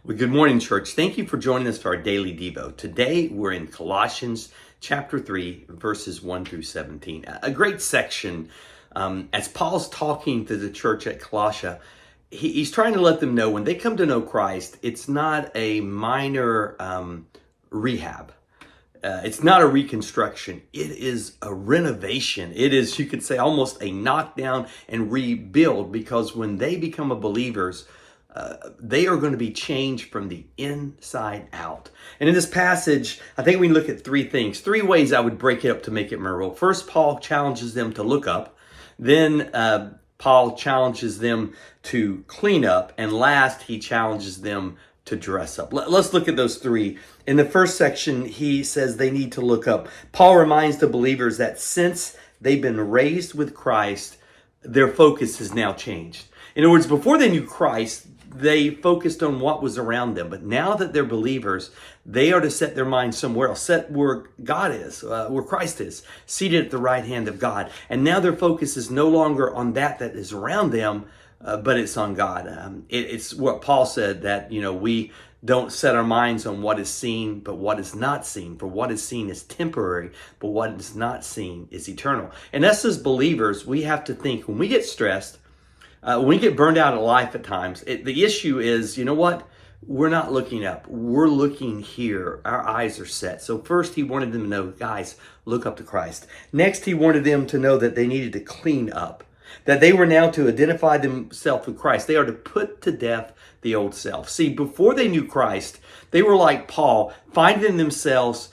Well, good morning, church. Thank you for joining us for our daily Devo. Today, we're in Colossians chapter 3, verses 1 through 17. A great section. As Paul's talking to the church at Colossia, he's trying to let them know when they come to know Christ, it's not a minor rehab. It's not a reconstruction. It is a renovation. It is, you could say, almost a knockdown and rebuild, because when they become believers, they are going to be changed from the inside out. And in this passage, I think we can look at three things, three ways I would break it up to make it memorable. First, Paul challenges them to look up. Then Paul challenges them to clean up. And last, he challenges them to dress up. Let's look at those three. In the first section, he says they need to look up. Paul reminds the believers that since they've been raised with Christ, their focus has now changed. In other words, before they knew Christ, they focused on what was around them. But now that they're believers, they are to set their minds somewhere else, set where God is, where Christ is, seated at the right hand of God. And now their focus is no longer on that is around them, but it's on God. It's what Paul said, that, we don't set our minds on what is seen, but what is not seen. For what is seen is temporary, but what is not seen is eternal. And us as believers, we have to think, when we get stressed, when we get burned out of life at times, the issue is, we're not looking up. We're looking here. Our eyes are set. So first, he wanted them to know, guys, look up to Christ. Next, he wanted them to know that they needed to clean up, that they were now to identify themselves with Christ. They are to put to death the old self. See, before they knew Christ, they were like Paul, finding themselves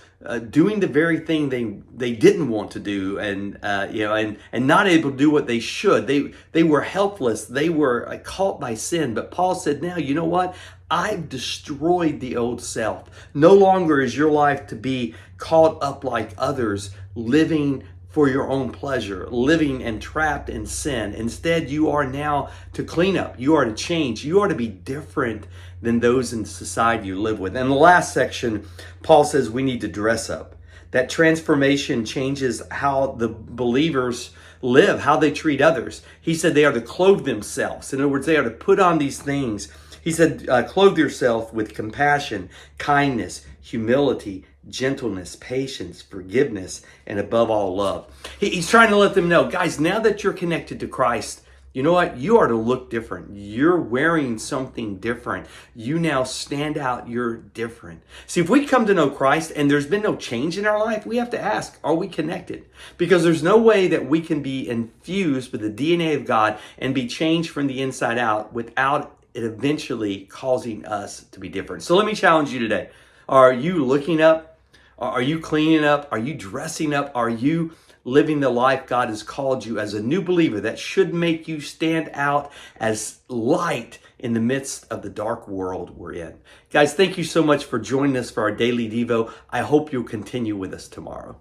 doing the very thing they didn't want to do, and not able to do what they should. They were helpless. They were caught by sin. But Paul said, now, you know what? I've destroyed the old self. No longer is your life to be caught up like others, living for your own pleasure, living and trapped in sin. Instead, you are now to clean up. You are to change. You are to be different than those in society you live with. And the last section, Paul says we need to dress up. That transformation changes how the believers live, how they treat others. He said they are to clothe themselves. In other words, they are to put on these things. He said, clothe yourself with compassion, kindness, humility, gentleness, patience, forgiveness, and above all, love. He's trying to let them know, guys, now that you're connected to Christ, you know what? You are to look different. You're wearing something different. You now stand out. You're different. See, if we come to know Christ and there's been no change in our life, we have to ask, are we connected? Because there's no way that we can be infused with the DNA of God and be changed from the inside out without it eventually causing us to be different. So let me challenge you today. Are you looking up? Are you cleaning up? Are you dressing up? Are you living the life God has called you as a new believer that should make you stand out as light in the midst of the dark world we're in? Guys, thank you so much for joining us for our daily Devo. I hope you'll continue with us tomorrow.